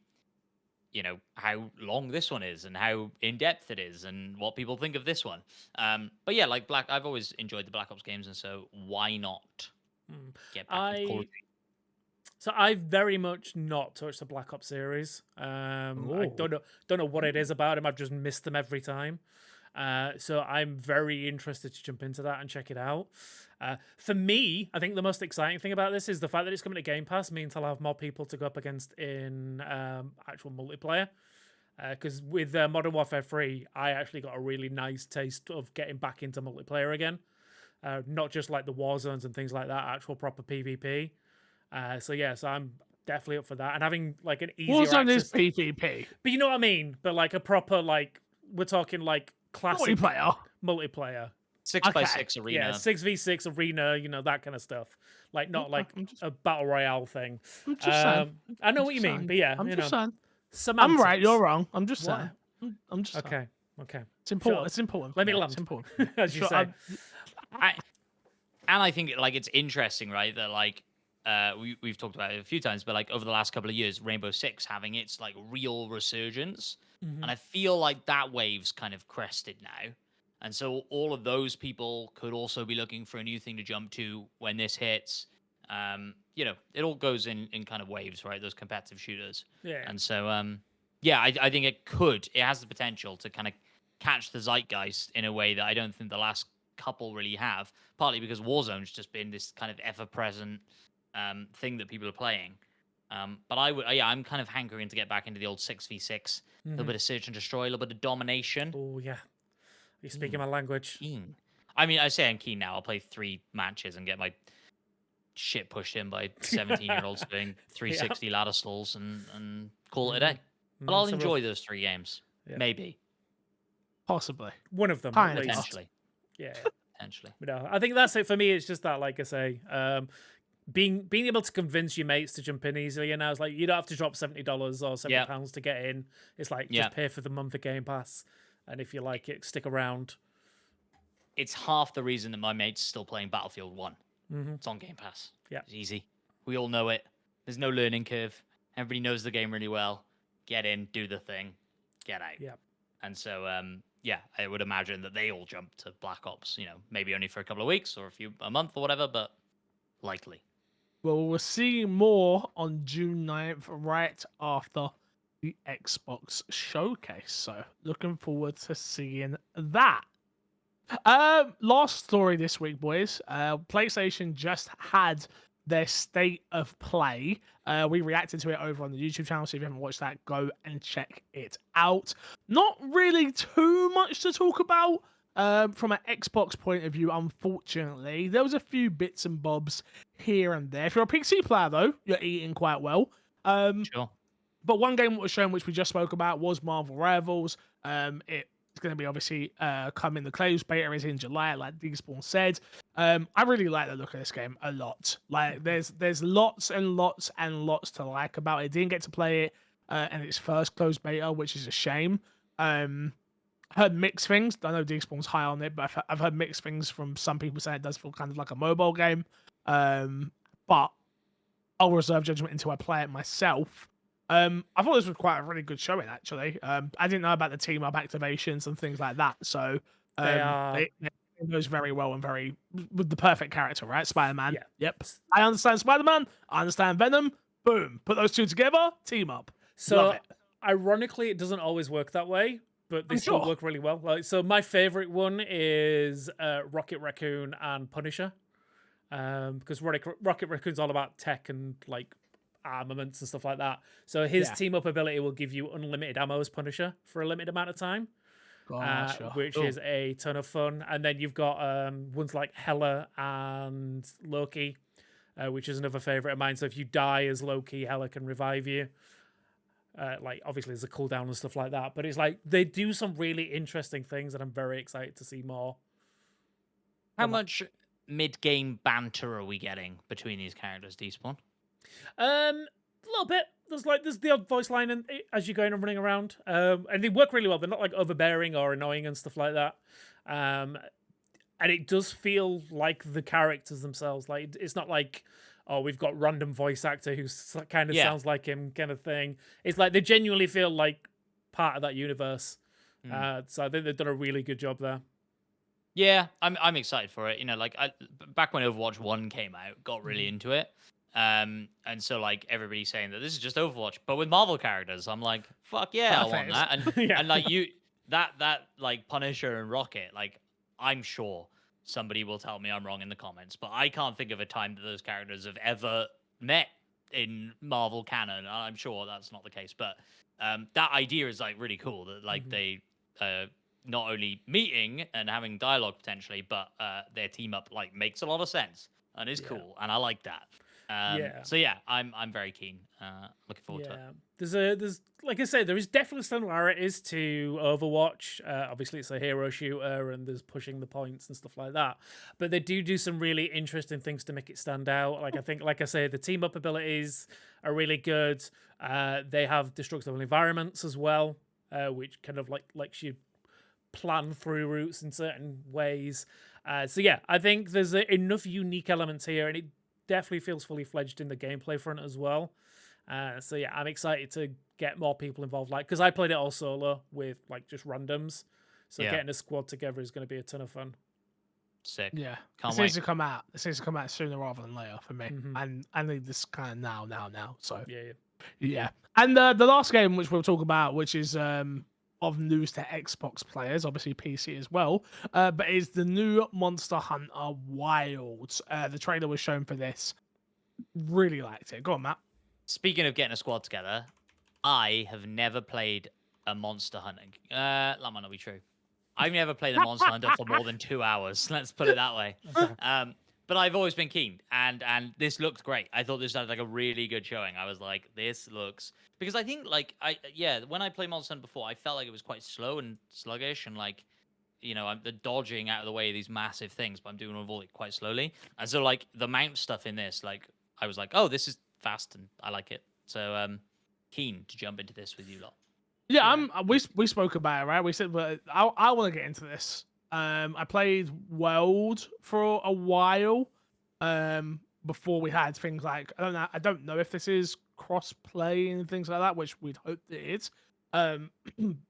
how long this one is and how in depth it is and what people think of this one. But yeah, like I've always enjoyed the Black Ops games, and so why not Mm. get back into Call of Duty? So I very much not touched the Black Ops series. I Ooh. don't know what it is about him. I've just missed them every time. So I'm very interested to jump into that and check it out. For me, I think the most exciting thing about this is the fact that it's coming to Game Pass means I'll have more people to go up against in actual multiplayer. Because with Modern Warfare 3, I actually got a really nice taste of getting back into multiplayer again. Not just like the war zones and things like that, actual proper PvP. So I'm definitely up for that. And having like an easier Warzone access... is PvP. But you know what I mean? But like a proper, like, we're talking like classic multiplayer. 6x6 arena. Yeah, 6v6 arena, that kind of stuff. Like, not like a battle royale thing. I'm just saying. I know what you mean, but yeah, I'm just saying. Semantics. I'm right, you're wrong. I'm just What? saying. I'm just saying. Okay. It's important. Sure. It's important. Let me Yeah, land. It's important. As you Sure, say. And I think like it's interesting, right? That like we've talked about it a few times, but like over the last couple of years, Rainbow Six having its like real resurgence, Mhm. and I feel like that wave's kind of crested now, and so all of those people could also be looking for a new thing to jump to when this hits. It all goes in kind of waves, right? Those competitive shooters, Yeah. and so I think it has the potential to kind of catch the zeitgeist in a way that I don't think the last couple really have, partly because Warzone's just been this kind of ever-present thing that people are playing. But I'm kind of hankering to get back into the old 6v6, a little bit of search and destroy, a little bit of domination. Oh, yeah. You're speaking my language. Keen. I mean, I say I'm keen now. I'll play 3 matches and get my shit pushed in by 17-year-olds doing 360 ladder stalls and call it a day. But I'll enjoy those 3 games. Yeah. Maybe. Possibly. One of them, at least. Potentially. Yeah. Potentially. But no, I think that's it for me. It's just that, like I say, being able to convince your mates to jump in easily. And I was like, you don't have to drop $70 or £70 to get in. It's like, just pay for the month of Game Pass. And if you like it, stick around. It's half the reason that my mate's still playing Battlefield 1. Mm-hmm. It's on Game Pass. Yeah. It's easy. We all know it. There's no learning curve. Everybody knows the game really well. Get in, do the thing, get out. Yeah. And so, I would imagine that they all jump to Black Ops, maybe only for a couple of weeks or a month or whatever, but likely. Well, we'll see more on June 9th, right after the Xbox showcase. So, looking forward to seeing that. Last story this week, boys. PlayStation just had their state of play. We reacted to it over on the YouTube channel, so if you haven't watched that, go and check it out. Not really too much to talk about from an Xbox point of view, unfortunately. There was a few bits and bobs here and there. If you're a PC player, though, you're eating quite well. Sure. But one game that was shown, which we just spoke about, was Marvel Rivals. It's going to be obviously coming. The closed beta is in July, like Despawn said. I really like the look of this game a lot. Like, there's lots and lots and lots to like about it. Didn't get to play it in its first closed beta, which is a shame. Heard mixed things. I know Despawn's high on it, but I've heard mixed things from some people saying it does feel kind of like a mobile game. But I'll reserve judgment until I play it myself. I thought this was quite a really good showing, actually. I didn't know about the team up activations and things like that. So it goes very well and very with the perfect character, right? Spider-Man. Yeah. Yep. I understand Spider-Man. I understand Venom. Boom. Put those two together. Team up. So Love it. Ironically, it doesn't always work that way, but they still work really well. Like, so my favorite one is Rocket Raccoon and Punisher, because Rocket Raccoon's all about tech and like armaments and stuff like that. So his team up ability will give you unlimited ammo as Punisher for a limited amount of time, which is a ton of fun. And then you've got ones like Hela and Loki, which is another favorite of mine. So if you die as Loki, Hela can revive you. Like, obviously there's a cooldown and stuff like that, but it's like they do some really interesting things, and I'm very excited to see more. How much mid-game banter are we getting between these characters, Despawn? A little bit. There's the odd voice line as you're going and running around, and they work really well. They're not like overbearing or annoying and stuff like that. and it does feel like the characters themselves. Like it's not like, oh, we've got random voice actor who kind of Yeah. sounds like him, kind of thing. It's like they genuinely feel like part of that universe. So I think they've done a really good job there. Yeah, I'm excited for it. You know, like back when Overwatch 1 came out, got really into it. And so like everybody's saying that this is just Overwatch, but with Marvel characters, I'm like, fuck yeah, I want Perfect. that. And Yeah. and like that like Punisher and Rocket, like I'm sure somebody will tell me I'm wrong in the comments, but I can't think of a time that those characters have ever met in Marvel canon. I'm sure that's not the case, but that idea is like really cool that like they not only meeting and having dialogue potentially, but their team up like makes a lot of sense and is cool, and I like that. Yeah. So yeah, I'm very keen. Looking forward to it. There's like I said, there is definitely similarities to Overwatch. Obviously, it's a hero shooter, and there's pushing the points and stuff like that. But they do some really interesting things to make it stand out. Like I think, like I say, the team up abilities are really good. They have destructible environments as well, which kind of like you plan through routes in certain ways. So yeah, I think there's enough unique elements here, and it definitely feels fully fledged in the gameplay front as well. So yeah, I'm excited to get more people involved. Like, because I played it all solo with like just randoms, so Yeah. getting a squad together is going to be a ton of fun. Sick. Yeah, Can't it wait. needs to come out. It needs to come out sooner rather than later for me. And I need this kind of now. So Yeah. And the last game which we'll talk about, which is of news to Xbox players, obviously PC as well, but is the new Monster Hunter Wilds. The trailer was shown for this. Really liked it. Go on, Matt. Speaking of getting a squad together, I have never played a Monster Hunting. That might not be true. I've never played a Monster Hunter for more than 2 hours. Let's put it that way. But I've always been keen, and this looked great. I thought this had like a really good showing. I was like, this looks, because I think like when I played Monster Hunter before, I felt like it was quite slow and sluggish, and like, you know, I'm dodging out of the way of these massive things, but I'm doing all it quite slowly. And so like the mount stuff in this, like I was like, oh, this is fast and I like it. So keen to jump into this with you lot. Yeah, we spoke about it, right? We said, but I want to get into this. I played World for a while. Before we had things like I don't know if this is cross play and things like that, which we'd hoped it is. But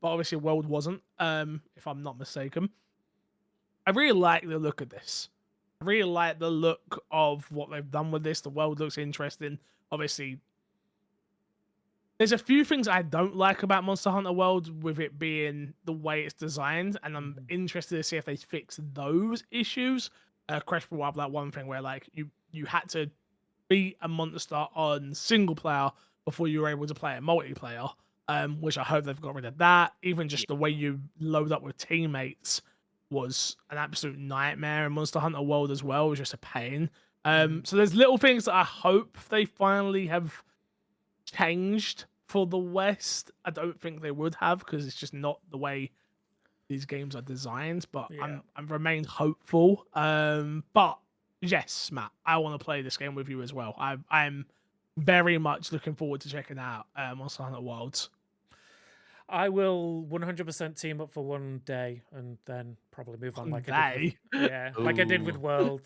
obviously World wasn't. If I'm not mistaken. I really like the look of this. I really like the look of what they've done with this. The world looks interesting. Obviously, there's a few things I don't like about Monster Hunter World, with it being the way it's designed, and I'm interested to see if they fix those issues. Crash brought up that one thing where like you had to beat a monster on single player before you were able to play it multiplayer, which I hope they've got rid of that. Even just the way you load up with teammates was an absolute nightmare in Monster Hunter World as well. It was just a pain. So there's little things that I hope they finally have changed for the West. I don't think they would have, because it's just not the way these games are designed, but I'm remain hopeful. But yes, Matt, I want to play this game with you as well. I'm very much looking forward to checking out Monster Hunter Wilds. I will 100% team up for one day and then probably move on like I did with, like I did with World.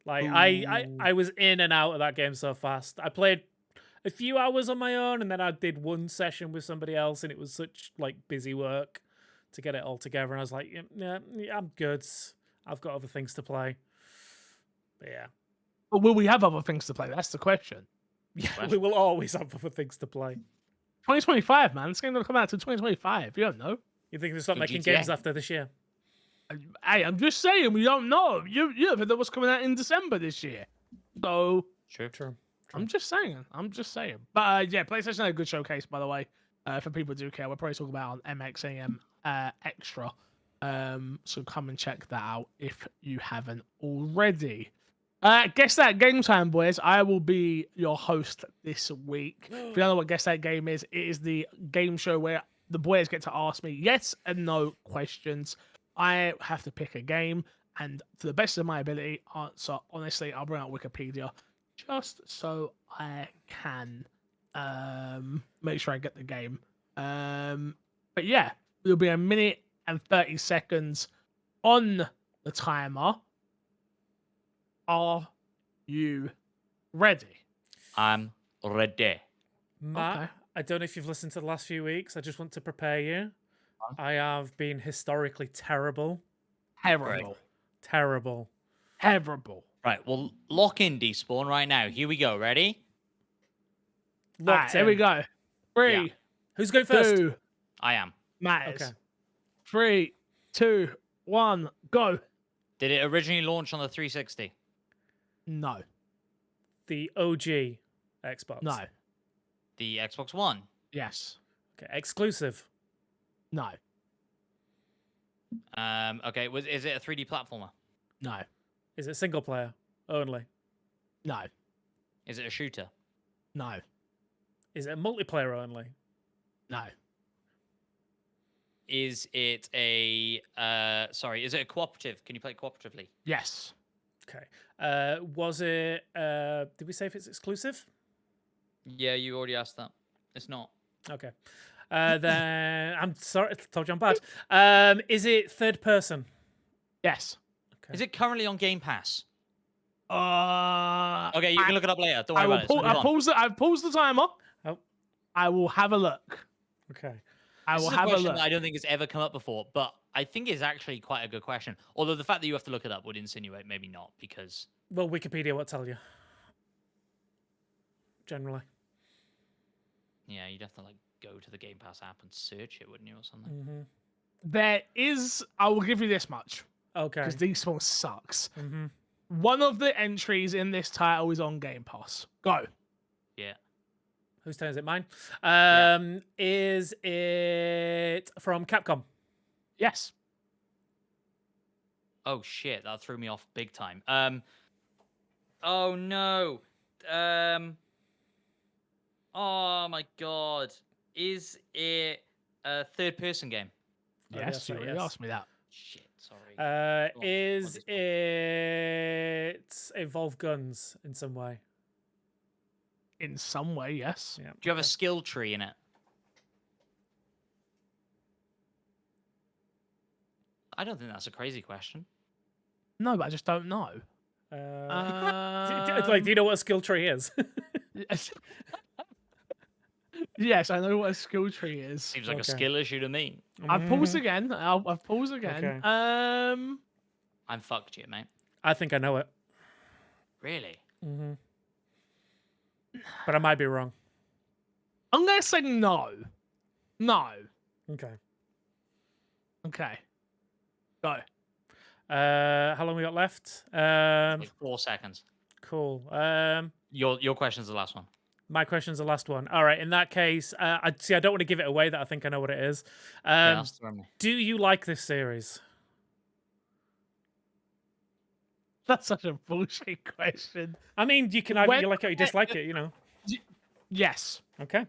Like I was in and out of that game so fast. I played a few hours on my own, and then I did one session with somebody else, and it was such like busy work to get it all together. And I was like, yeah, I'm good. I've got other things to play. But yeah. But will we have other things to play? That's the question. Yeah, we will always have other things to play. 2025, man. This game will come out to 2025. You don't know. You think they stop making GTA. games after this year? Hey, I'm just saying, we don't know. You think that was coming out in December this year. So True. I'm just saying. But yeah, PlayStation had a good showcase, by the way. For people who do care, we'll probably talk about on MXAM Extra. So come and check that out if you haven't already. Guess That Game Time, boys. I will be your host this week. If you don't know what Guess That Game is, it is the game show where the boys get to ask me yes and no questions. I have to pick a game, and to the best of my ability, answer. Honestly, I'll bring out Wikipedia just so I can make sure I get the game. But yeah, it'll be 1 minute and 30 seconds on the timer. Are you ready? I'm ready. Matt, Okay. I don't know if you've listened to the last few weeks. I just want to prepare you. I have been historically terrible. Terrible. Terrible. Terrible. Right, well, lock in Despawn right now. Here we go. Ready? All right, Locked here we in. go. 3, Who's going first? 2, I am. matters. Okay. 3, 2, 1, go. Did it originally launch on the 360? No. The OG Xbox. No. The Xbox One? Yes. Okay. Exclusive. No. Okay, is it a 3D platformer? No. Is it single player only? No. Is it a shooter? No. Is it multiplayer only? No. Is it a is it a cooperative? Can you play it cooperatively? Yes. Okay. Was it? Did we say if it's exclusive? Yeah, you already asked that. It's not. Okay. Then I'm sorry. I told you I'm bad. Is it third person? Yes. Okay. Is it currently on Game Pass? Okay, Okay, you can look it up later. Don't worry I will about it. I've paused the timer. Oh. I will have a look. Okay. I This will is a have a question look. that I don't think has ever come up before, but I think it's actually quite a good question. Although the fact that you have to look it up would insinuate maybe not, because Well, Wikipedia will tell you. Generally. yeah, you'd have to like go to the Game Pass app and search it, wouldn't you, or something? Mm-hmm. There is. I will give you this much Okay. because Despawn sucks. Mm-hmm. One of the entries in this title is on Game Pass. Go. Yeah. Whose turn is it? Mine. Yeah. Is it from Capcom? Yes. Oh shit, that threw me off big time. Oh no. Oh my god. Is it a third-person game? Oh, Yes. You already asked me that. Shit, sorry. Is what is it involve guns in some way? In some way, yes. Yeah. Do you have a skill tree in it? I don't think that's a crazy question. No, but I just don't know. Like, do you know what a skill tree is? Yes. Yes, I know what a skill tree is. Seems like a Okay. skill issue to me. I've paused Mhm. again. I've paused again. Okay. I'm fucked here, mate. I think I know it. Really? Mm-hmm. But I might be wrong. I'm gonna say no. No. Okay. Okay. Go. How long we got left? Like 4 seconds. Cool. Your question's the last one. My question's the last one. All right. In that case, I don't want to give it away that I think I know what it is. Yeah, that's thrown me. Do you like this series? That's such a bullshit question. I mean, you can either When- you like it or you dislike it. Yes. Okay.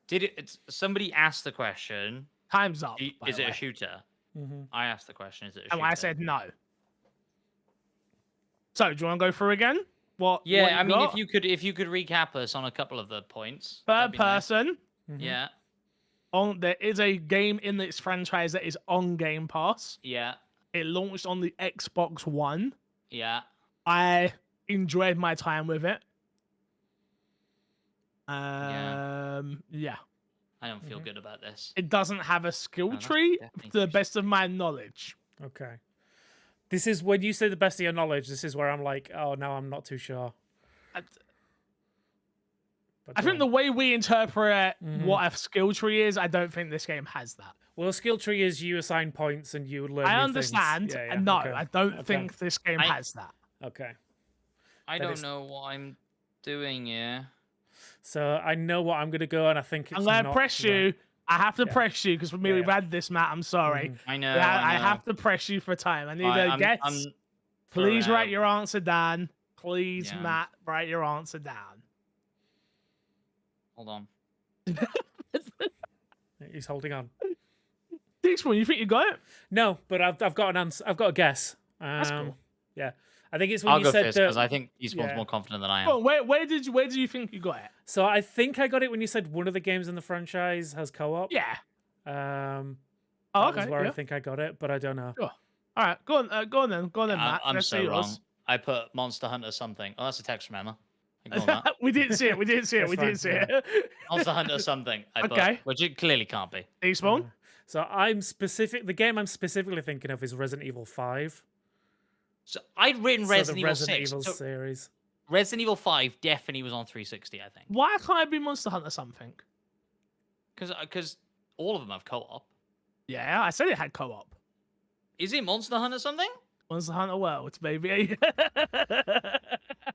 Did it? Somebody asked the question. Time's up. by Is the it a way. shooter? Mm-hmm. I asked the question. Is it a shooter? And I said no. So, do you want to go through again? What? Yeah, what I mean, got? if you could recap us on a couple of the points. Third that'd be nice. person. Mm-hmm. Yeah, There is a game in this franchise that is on Game Pass. yeah, It launched on the Xbox One. yeah. I enjoyed my time with it. Yeah. I don't feel Mhm. good about this. It doesn't have a skill No, that's tree, definitely to the fish. best of my knowledge. Okay. This is when you say the best of your knowledge. This is where I'm like, oh no, I'm not too sure. I, But I go think on. the way we interpret Mhm. what a skill tree is, I don't think this game has that. Well, a skill tree is you assign points and you learn. I new understand, Things. Yeah, and no, okay. I don't Okay. think this game I- has that. Okay. I That don't is- know what I'm doing here. So I know what I'm gonna go, and I think it's I'm gonna not press that. you. I have to Yeah. press you because for me, Yeah, we've yeah. had this, Matt. I'm sorry. Mhm. I know. I know. have to press you for time. I need I- a I'm- guess. I'm Please throwing write out- your answer down. Please, Yeah. Matt, write your answer down. Hold on. He's holding on. This one, you think you got it? No, but I've got an answer. I've got a guess. That's cool. Yeah, I think it's when I'll you go said first that. because I think Despawn's yeah. more confident than I am. Go on, where do you think you got it? So I think I got it when you said one of the games in the franchise has co-op. Yeah. Um, Oh, that was okay. where Yeah. I think I got it, but I don't know. Sure. All right, go on then, Matt. I'm Let's so see wrong. yours. I put Monster Hunter something. Oh, that's a text memo. Ignore that. We didn't see it. We didn't see it. That's We didn't see fine, it. Monster Hunter something. I put, Okay. which it clearly can't be. Despawn. So the game I'm specifically thinking of is Resident Evil 5. So I'd written So Resident the Evil Resident 6. Evil So series. Resident Evil 5 definitely was on 360, I think. Why can't it be Monster Hunter something? Because all of them have co-op. Yeah, I said it had co-op. Is it Monster Hunter something? Monster Hunter World, baby.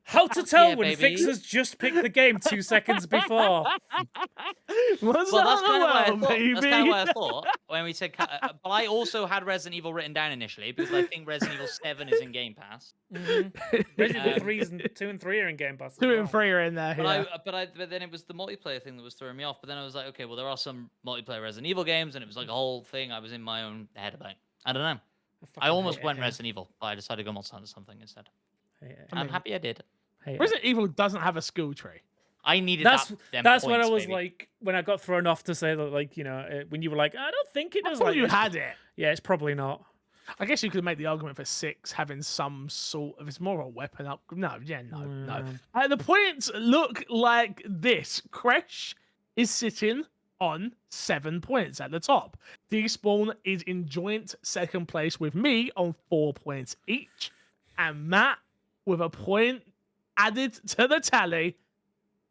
How to tell Yeah, when baby. Fixers just picked the game 2 seconds before? Monster Well, that's Hunter kind of what I World, thought. baby. That's kind of what I thought when we said. But I also had Resident Evil written down initially because I think Resident Evil 7 is in Game Pass. Resident Evil 3 and 2 and 3 are in Game Pass. as 2 well. and 3 are in there. But Yeah. but then it was the multiplayer thing that was throwing me off. But then I was like, okay, well there are some multiplayer Resident Evil games, and it was like a whole thing. I was in my own head about. I don't know. I fucking almost hate it went here. Resident Evil, but I decided to go Monster Hunter something instead. Hate it. I'm happy I did. Hate it. Resident Evil doesn't have a skill tree. I needed That's them that's when I points, was baby. like, when I got thrown off to say that, like, when you were like, I don't think it I does. thought Like, you this. had it. Yeah, it's probably not. I guess you could make the argument for 6 having some sort of. It's more of a weapon up. No. The points look like this. Crash is sitting on 7 points at the top. Despawn is in joint second place with me on 4 points each, and Matt with a point added to the tally.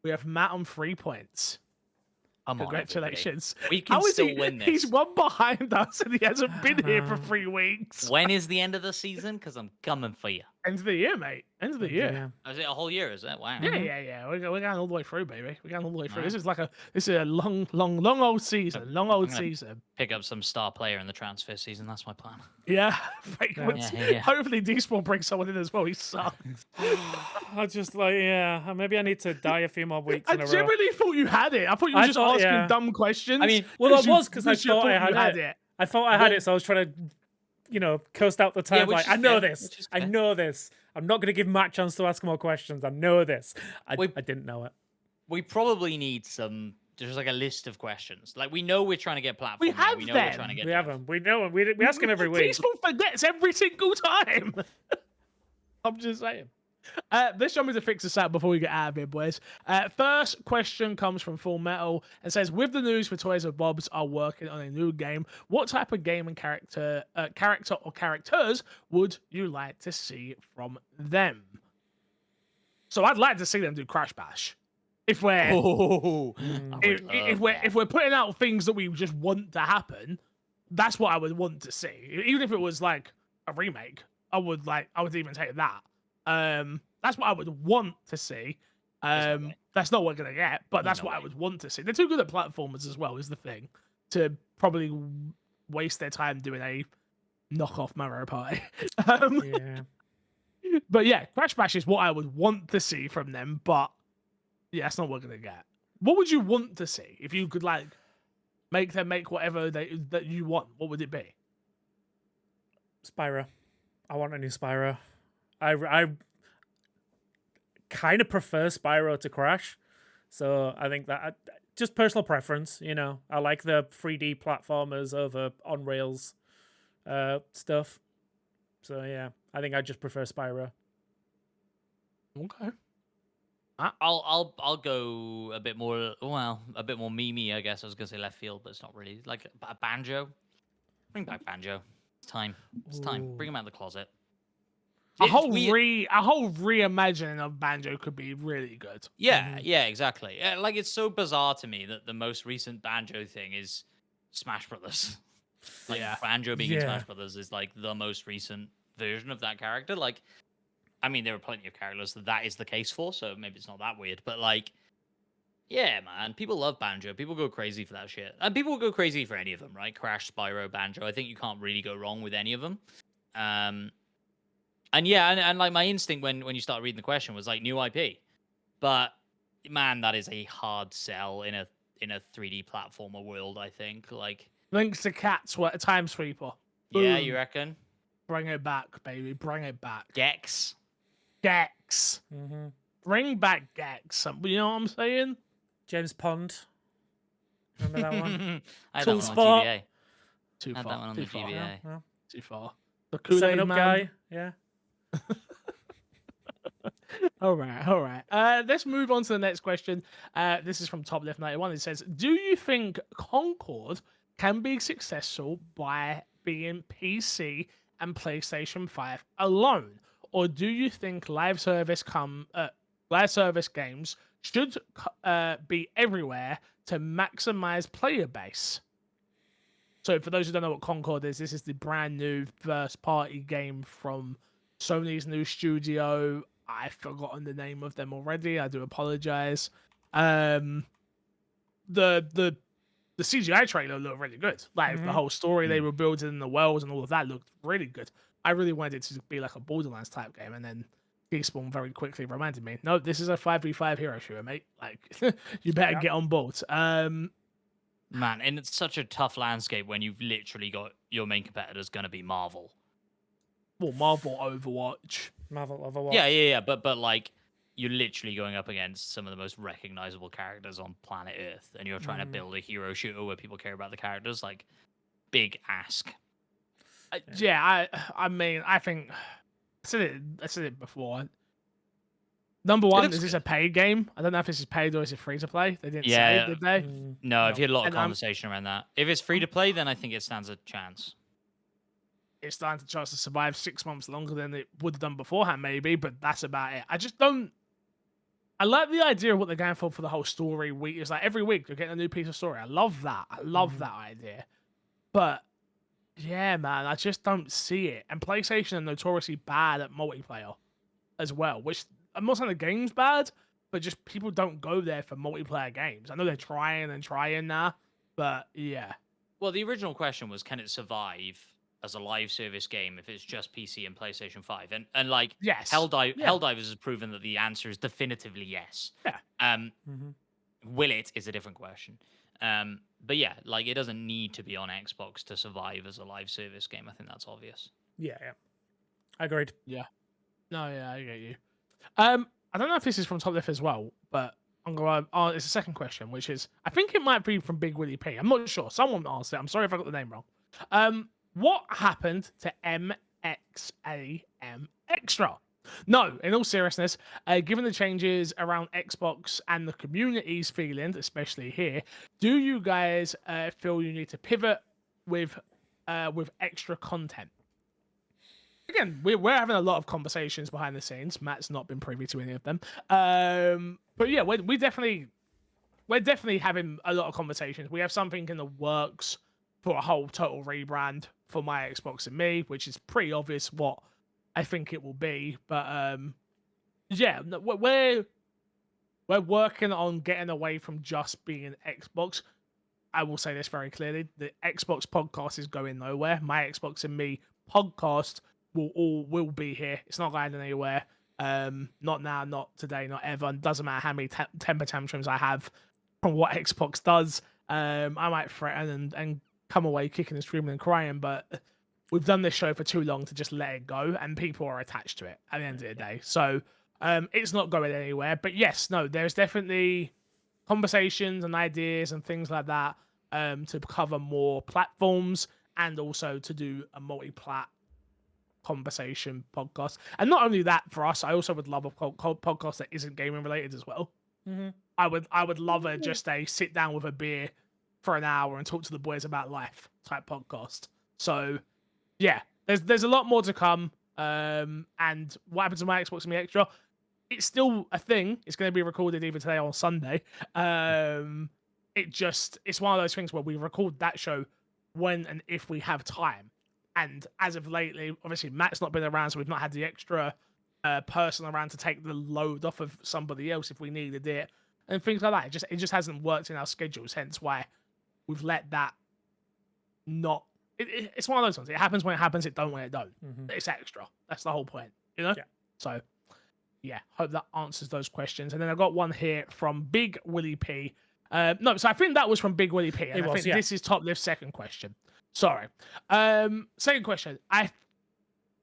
We have Matt on 3 points. Come on, everybody. Congratulations. We can How is still he? win this. He's one behind us and he hasn't been here for know. 3 weeks. When is the end of the season? Because I'm coming for you. End of the year, mate. End of the year. Yeah. Is it a whole year? Is it? Wow. Yeah. We're going all the way through, baby. We're going all the way through. Right. This is a long old season. Long old gonna- season. Pick up some star player in the transfer season. That's my plan. Yeah. Yeah. Hopefully, Despawn brings someone in as well. He sucks. I just like, maybe I need to die a few more weeks I in a row. genuinely thought you had it. I thought you were I just thought, asking yeah. dumb questions. I mean, Well, it you was because I legit thought I you had it. I thought I had it, so I was trying to, coast out the time. which Like, is I know fair, this. which is I fair. know this. I'm not going to give Matt a chance to ask more questions. I know this. I didn't know it. We probably need some. There's like a list of questions. Like we know we're trying to get platform. We have we know them. we're trying to get. We have them. We know them. We ask him every week. Despawn forgets every single time. I'm just saying. Let's jump into fix this out before we get out of here, boys. First question comes from Full Metal and says, with the news for Toys of Bob's are working on a new game, what type of game and character or characters would you like to see from them? So I'd like to see them do Crash Bash. If we're Oh, if we're putting out things that we just want to happen, that's what I would want to see. Even if it was like a remake, I would even take that. That's what I would want to see. That's not what we're gonna get, but that's what I would want to see. They're too good at platformers as well, is the thing, to probably waste their time doing a knockoff Mario Party. Yeah. But yeah, Crash Bash is what I would want to see from them, but yeah, that's not what we're gonna get. What would you want to see if you could like make them make whatever that you want? What would it be? Spyro. I want a new Spyro. I kind of prefer Spyro to Crash, so I think that just personal preference. I like the 3D platformers over on rails stuff. So yeah, I think I just prefer Spyro. Okay. I'll go a bit more. Well, a bit more memey, I guess. I was gonna say left field, but it's not really. Like a Banjo. Bring back Banjo. It's time. It's time. Bring him out of the closet. A whole reimagining of Banjo could be really good. Yeah, yeah, exactly. Like it's so bizarre to me that the most recent Banjo thing is Smash Brothers. Like Yeah. Banjo being in Yeah. Smash Brothers is like the most recent version of that character. Like, I mean, there are plenty of characters that is the case for, so maybe it's not that weird. But like, yeah, man, people love Banjo. People go crazy for that shit, and people will go crazy for any of them, right? Crash, Spyro, Banjo. I think you can't really go wrong with any of them. And yeah, and like my instinct when you start reading the question was like new IP, but man, that is a hard sell in a 3D platformer world. I think like Links to Cats, what a time sweeper. yeah, Boom. you reckon Bring it back, baby. Bring it back. Gex? Gex. Mm-hmm. Bring back Gex. You know what I'm saying? James Pond. Remember that one? I had Cool that one spot. on GBA. Too I had far. that one on Too the far. GBA. Yeah. Too far. The Kool-Aid 7-Up man. guy. Yeah. All right. Let's move on to the next question. This is from Top Left 91. It says, "Do you think Concord can be successful by being PC and PlayStation 5 alone, or do you think live service games should be everywhere to maximize player base?" So, for those who don't know what Concord is, this is the brand new first-party game from Sony's new studio. I've forgotten the name of them already. I do apologize. The CGI trailer looked really good. Like the whole story they were building in the worlds and all of that looked really good. I really wanted it to be like a Borderlands type game, and then Despawn very quickly reminded me, no, this is a 5v5 hero shooter, mate. Like, you better get on board. Man, and it's such a tough landscape when you've literally got your main competitor's going to be Marvel. Well, Marvel Overwatch. Marvel Overwatch. Yeah. But like, you're literally going up against some of the most recognizable characters on planet Earth, and you're trying to build a hero shooter where people care about the characters. Like, big ask. I mean, I think I said it before. Number one, is this a paid game? I don't know if this is paid or is it free to play. They didn't say, did they? No, I've heard a lot of And, conversation around that. If it's free to play, then I think it stands a chance. It stands a chance to survive 6 months longer than it would have done beforehand, maybe, but that's about it. I just don't. I like the idea of what they're going for the whole story week. It's like every week you're getting a new piece of story. I love that. I love that idea. But yeah, man, I just don't see it. And PlayStation are notoriously bad at multiplayer as well, which I'm not saying the game's bad, but just people don't go there for multiplayer games. I know they're trying now, but yeah. Well, the original question was, can it survive as a live service game if it's just PC and PlayStation 5? And like, yes, Helldivers has proven that the answer is definitively yes. Yeah. Will it is a different question. But yeah, like, it doesn't need to be on Xbox to survive as a live service game. I think that's obvious. Yeah. Agreed. Yeah. No, yeah, I get you. I don't know if this is from Top Left as well, but I'm going to it's a second question, which is, I think it might be from Big Willie P. I'm not sure. Someone asked it. I'm sorry if I got the name wrong. What happened to MXAM Extra? No, in all seriousness, given the changes around Xbox and the community's feeling, especially here, do you guys feel you need to pivot with extra content? Again, we're having a lot of conversations behind the scenes. Matt's not been privy to any of them. But yeah, we're definitely having a lot of conversations. We have something in the works for a whole total rebrand for my Xbox and me, which is pretty obvious what I think it will be. But yeah, we're working on getting away from just being Xbox. I will say this very clearly: the Xbox podcast is going nowhere. My Xbox and me podcast will be here. It's not going anywhere. Not now, not today, not ever. And doesn't matter how many temper tantrums I have from what Xbox does. I might threaten and come away kicking and screaming and crying, but we've done this show for too long to just let it go, and people are attached to it at the end of the day. So it's not going anywhere. But yes, no, there's definitely conversations and ideas and things like that to cover more platforms and also to do a multi-plat conversation podcast. And not only that, for us, I also would love a podcast that isn't gaming related as well. I would love just a sit down with a beer for an hour and talk to the boys about life type podcast. So yeah, there's a lot more to come. And what happens to my Xbox and Me Extra? It's still a thing. It's going to be recorded either today or Sunday. It's one of those things where we record that show when and if we have time. And as of lately, obviously Matt's not been around, so we've not had the extra person around to take the load off of somebody else if we needed it and things like that. It just hasn't worked in our schedules. Hence why we've let that not. It's one of those ones. It happens when it happens. It don't when it don't. It's extra. That's the whole point, you know. Yeah. So yeah, hope that answers those questions. And then I've got one here from Big Willie P. No, so I think that was from Big Willie P. And I think this is Top Lift's second question. Sorry. Second question. I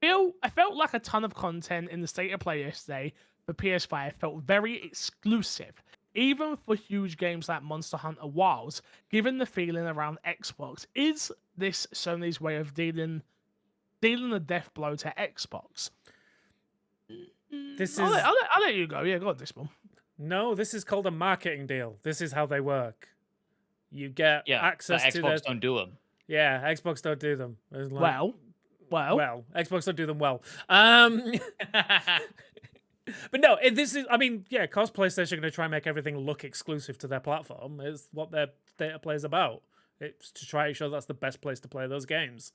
felt like a ton of content in the State of Play yesterday for PS5 felt very exclusive, even for huge games like Monster Hunter Wilds. Given the feeling around Xbox, is this Sony's way of dealing dealing a death blow to Xbox. This I'll, is let, I'll, let, I'll let you go. Yeah, go on, this one. no. This is called a marketing deal. This is how they work. You get Yeah, access but to Xbox the. don't do them. Yeah, Xbox don't do them. It's like, Well, Xbox don't do them well. But no, this is. I mean, yeah, cause PlayStation are going to try and make everything look exclusive to their platform. It's what their data play is about. It's to try to show that's the best place to play those games.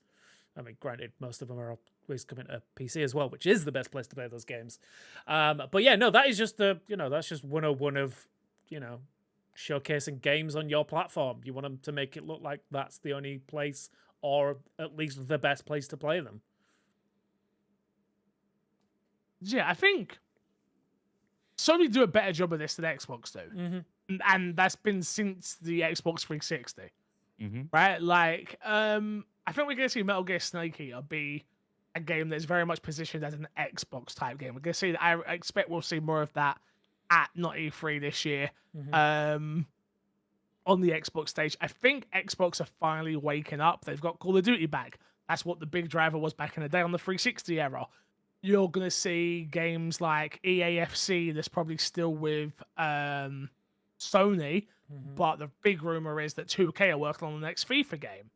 I mean, granted, most of them are always coming to PC as well, which is the best place to play those games. But yeah, no, that is just that's just 101 of, showcasing games on your platform. You want them to make it look like that's the only place, or at least the best place to play them. yeah, I think Sony do a better job of this than Xbox do. Mm-hmm. And that's been since the Xbox 360. Mm-hmm. Right? Like, I think we're going to see Metal Gear Snake Eater be a game that's very much positioned as an Xbox type game. We're going to see, I expect we'll see more of that at not E3 this year. Mm-hmm. On the Xbox stage. I think Xbox are finally waking up. They've got Call of Duty back. That's what the big driver was back in the day on the 360 era. You're going to see games like EAFC that's probably still with Sony, Mm-hmm. but the big rumor is that 2K are working on the next FIFA game.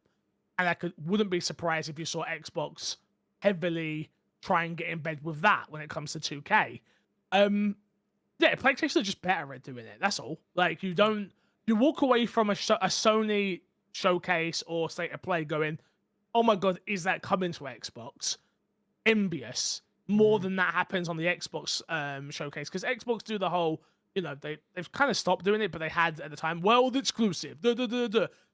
And I wouldn't be surprised if you saw Xbox heavily try and get in bed with that when it comes to 2K. Yeah, PlayStation are just better at doing it. That's all. Like, you walk away from a Sony showcase or state of play going, oh my God, is that coming to Xbox? Envious. More than that happens on the Xbox showcase, because Xbox do the whole, they've kind of stopped doing it, but they had at the time, world exclusive.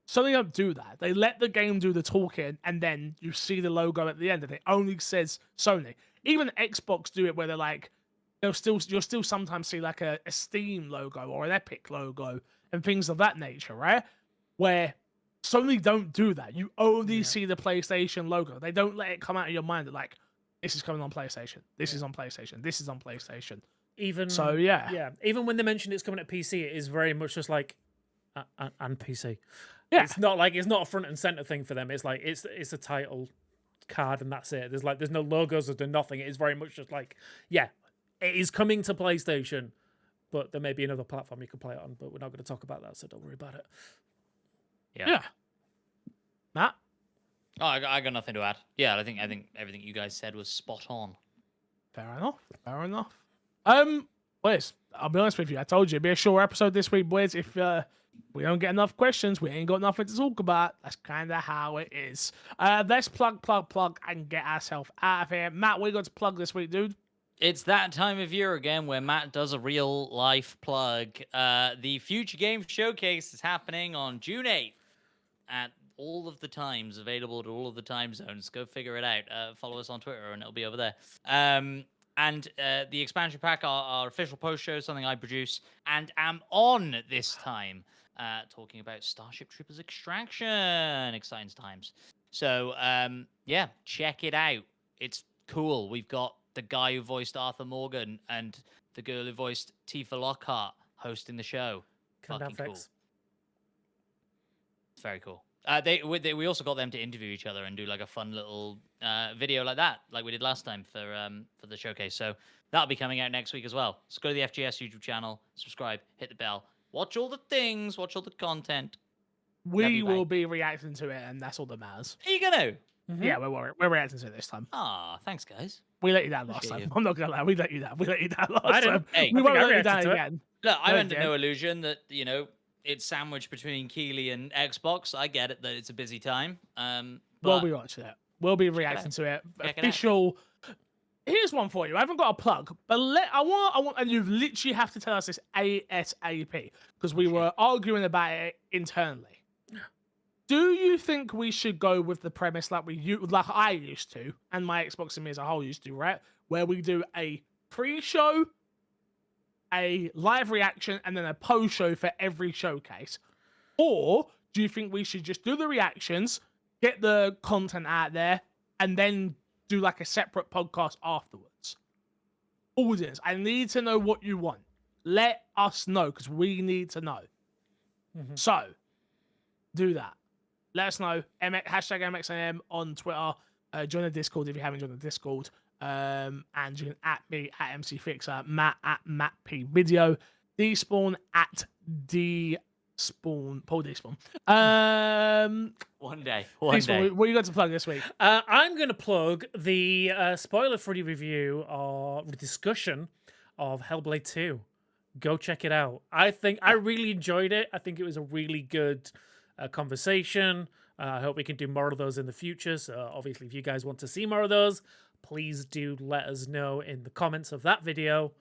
So they don't do that. They let the game do the talking, and then you see the logo at the end, and it only says Sony. Even Xbox do it where they're like, you'll still sometimes see like a Steam logo or an Epic logo and things of that nature, right? Where Sony don't do that. You only see the PlayStation logo. They don't let it come out of your mind that, like, this is coming on PlayStation. This is on PlayStation. This is on PlayStation. Even yeah. Even when they mention it's coming to PC, it is very much just like and PC. Yeah. It's not like, it's not a front and center thing for them. It's like it's a title card and that's it. There's no logos, there's nothing. It is very much just like, yeah, it is coming to PlayStation, but there may be another platform you can play it on. But we're not going to talk about that, so don't worry about it. Yeah. Matt? Oh, I got nothing to add. Yeah, I think everything you guys said was spot on. Fair enough. Boys, I'll be honest with you. I told you it'd be a short episode this week, boys. If we don't get enough questions, we ain't got nothing to talk about. That's kind of how it is. Let's plug, and get ourselves out of here. Matt, what you got to plug this week, dude? It's that time of year again where Matt does a real life plug. The Future Game Showcase is happening on June 8th at all of the times, available to all of the time zones. Go figure it out. Follow us on Twitter and it'll be over there. And the expansion pack, our official post show, something I produce and am on this time, talking about Starship Troopers Extraction. Exciting times. So, yeah, check it out. It's cool. We've got the guy who voiced Arthur Morgan and the girl who voiced Tifa Lockhart hosting the show. Fucking cool. It's very cool. We also got them to interview each other and do like a fun little video like that, like we did last time for the showcase. So that'll be coming out next week as well. So go to the FGS YouTube channel, subscribe, hit the bell, watch all the things, watch all the content. We will be reacting to it, and that's all that matters. Are you gonna? Mm-hmm. Yeah, we're reacting to it this time. Ah, thanks guys. We let you down last time. I'm not gonna lie, we let you down last I didn't. time. Hey, We I won't think I let you down reacted to it. again. Look, I'm No, under Jen. no illusion that it's sandwiched between Keeley and Xbox. I get it that it's a busy time. We'll But be watching it. We'll be reacting to it. Check it out. Official. Here's one for you. I haven't got a plug, but I want, and you literally have to tell us this ASAP because we were arguing about it internally. Do you think we should go with the premise like I used to, and my Xbox and me as a whole used to, right? Where we do a pre-show, a live reaction, and then a post-show for every showcase? Or do you think we should just do the reactions, get the content out there, and then do like a separate podcast afterwards? Audience, I need to know what you want. Let us know, because we need to know. Mm-hmm. So, do that. Let us know. Hashtag MXAM on Twitter. Join the Discord if you haven't joined the Discord. And you can at me at MC Fixer, Matt at Matt P Video, Despawn at Despawn, Paul Despawn. One day. Despawn, what you got to plug this week? I'm going to plug the spoiler-free review or discussion of Hellblade 2. Go check it out. I really enjoyed it. I think it was a really good conversation. I hope we can do more of those in the future. So obviously, if you guys want to see more of those, please do let us know in the comments of that video,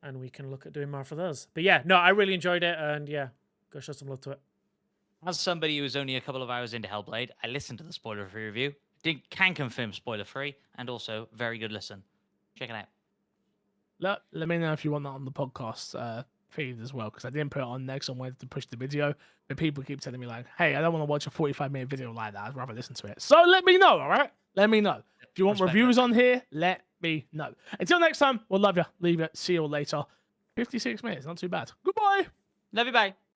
and we can look at doing more for those. But yeah, no, I really enjoyed it, and yeah, go show some love to it. As somebody who was only a couple of hours into Hellblade, I listened to the spoiler-free review. Can confirm spoiler-free, and also very good listen. Check it out. Let me know if you want that on the podcast feed as well, because I didn't put it on next. I wanted to push the video, but people keep telling me like, "Hey, I don't want to watch a 45-minute video like that. I'd rather listen to it." So let me know, all right? Let me know. If you want reviews on here, let me know. Until next time, we'll love you. Leave it. See you all later. 56 minutes, not too bad. Goodbye. Love you, bye.